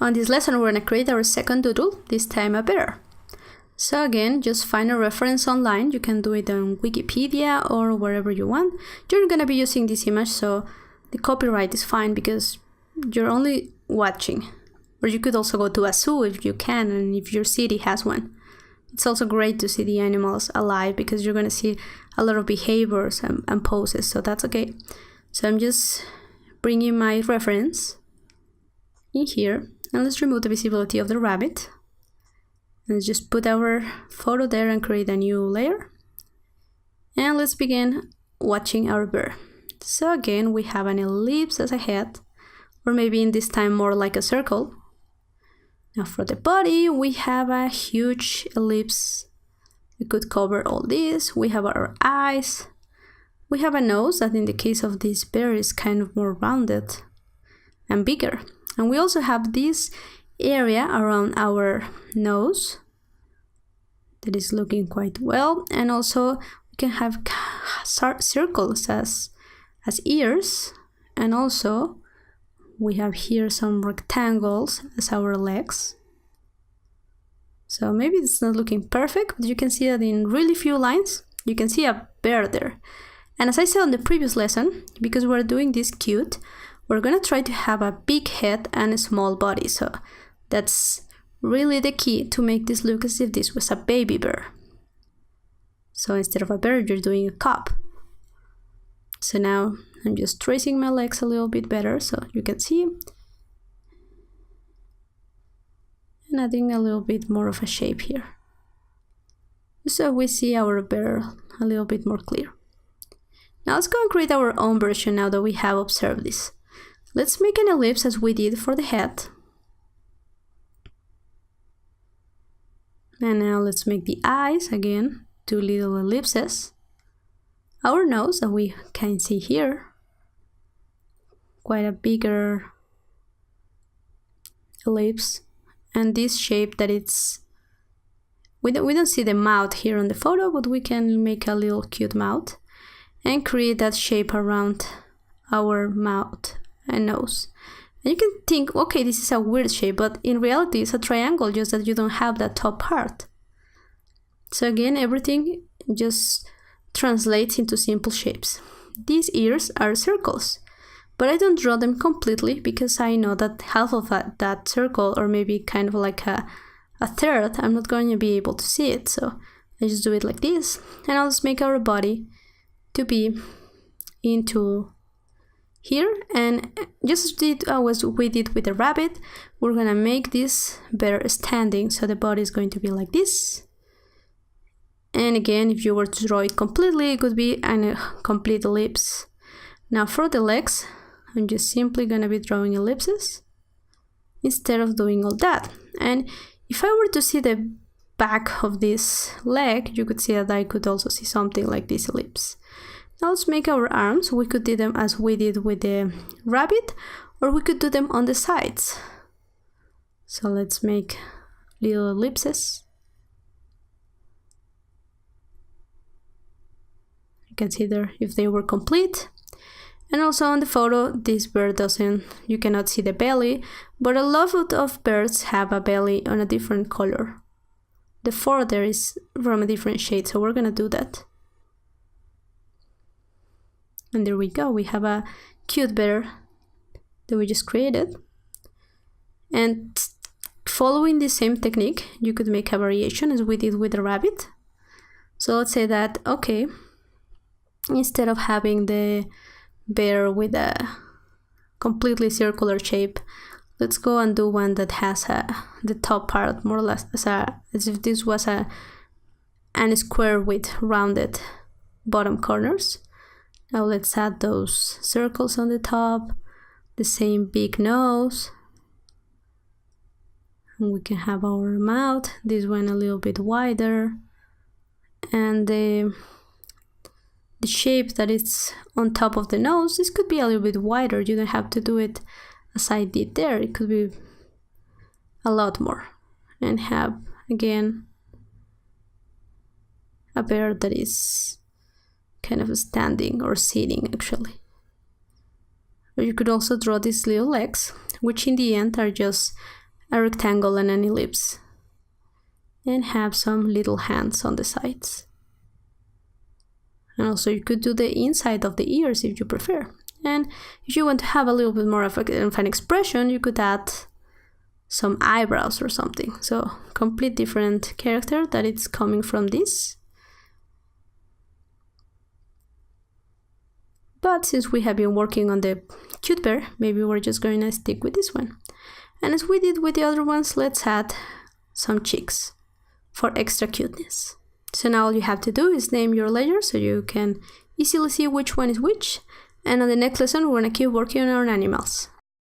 On this lesson, we're going to create our second doodle, this time a bear. So again, just find a reference online. You can do it on Wikipedia or wherever you want. You're going to be using this image, so the copyright is fine because you're only watching. Or you could also go to a zoo if you can and if your city has one. It's also great to see the animals alive because you're going to see a lot of behaviors and poses, so that's okay. So I'm just bringing my reference in here. And let's remove the visibility of the rabbit. Let's just put our photo there and create a new layer. And let's begin watching our bear. So again, we have an ellipse as a head, or maybe in this time more like a circle. Now for the body, we have a huge ellipse. We could cover all this. We have our eyes. We have a nose that in the case of this bear is kind of more rounded and bigger. And we also have this area around our nose that is looking quite well. And also we can have circles as ears. And also we have here some rectangles as our legs. So maybe it's not looking perfect, but you can see that in really few lines, you can see a bear there. And as I said on the previous lesson, because we're doing this cute, we're gonna try to have a big head and a small body. So that's really the key to make this look as if this was a baby bear. So instead of a bear, you're doing a cub. So now I'm just tracing my legs a little bit better so you can see. And adding a little bit more of a shape here. So we see our bear a little bit more clear. Now let's go and create our own version now that we have observed this. Let's make an ellipse as we did for the head. And now let's make the eyes, again, 2 little ellipses. Our nose that we can see here, quite a bigger ellipse. And this shape that it's, we don't see the mouth here on the photo, but we can make a little cute mouth and create that shape around our mouth and nose. And you can think, okay, this is a weird shape, but in reality it's a triangle, just that you don't have that top part. So again, everything just translates into simple shapes. These ears are circles, but I don't draw them completely because I know that half of that circle, or maybe kind of like a third, I'm not going to be able to see it. So I just do it like this, and I'll just make our body to be into here. And just as we did with the rabbit, we're gonna make this bear standing, so the body is going to be like this. And again, if you were to draw it completely, it could be a complete ellipse. Now for the legs, I'm just simply gonna be drawing ellipses instead of doing all that. And if I were to see the back of this leg, you could see that I could also see something like this ellipse. Now let's make our arms. We could do them as we did with the rabbit, or we could do them on the sides. So let's make little ellipses. You can see there if they were complete. And also on the photo, this bird you cannot see the belly, but a lot of birds have a belly on a different color. The fur there is from a different shade, so we're gonna do that. And there we go, we have a cute bear that we just created. And following the same technique, you could make a variation as we did with the rabbit. So let's say that, okay, instead of having the bear with a completely circular shape, let's go and do one that has the top part more or less as if this was a square with rounded bottom corners. Now let's add those circles on the top, the same big nose, and we can have our mouth, this one a little bit wider, and the shape that is on top of the nose, this could be a little bit wider. You don't have to do it as I did there, it could be a lot more, and have again a bear that is kind of standing or sitting actually. Or you could also draw these little legs, which in the end are just a rectangle and an ellipse, and have some little hands on the sides. And also you could do the inside of the ears if you prefer. And if you want to have a little bit more of an expression, you could add some eyebrows or something. So complete different character that it's coming from this. But since we have been working on the cute bear, maybe we're just going to stick with this one. And as we did with the other ones, let's add some cheeks for extra cuteness. So now all you have to do is name your layer so you can easily see which one is which. And on the next lesson, we're going to keep working on our animals.